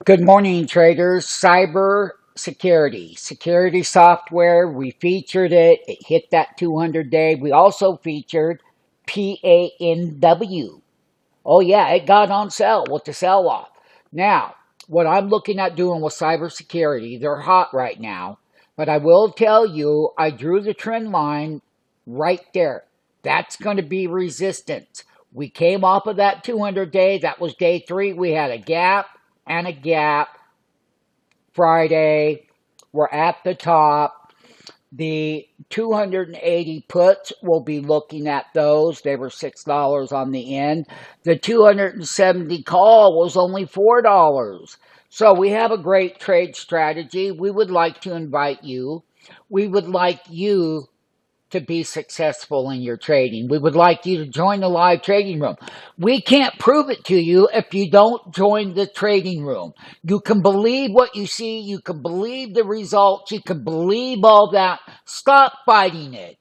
Good morning, traders. Cyber security software. We featured it. It hit that 200 day. We also featured PANW. Oh, yeah, it got on sale with the sell off. Now, what I'm looking at doing with cybersecurity, they're hot right now. But I will tell you, I drew the trend line right there. That's going to be resistance. We came off of that 200 day. That was day 3. We had a gap and a gap. Friday, we're at the top. The 280 puts, we'll be looking at those. They were $6 on the end. The 270 call was only $4. So we have a great trade strategy. We would like to invite you. We would like you to be successful in your trading. We would like you to join the live trading room. We can't prove it to you if you don't join the trading room. You can believe what you see. You can believe the results. You can believe all that. Stop fighting it.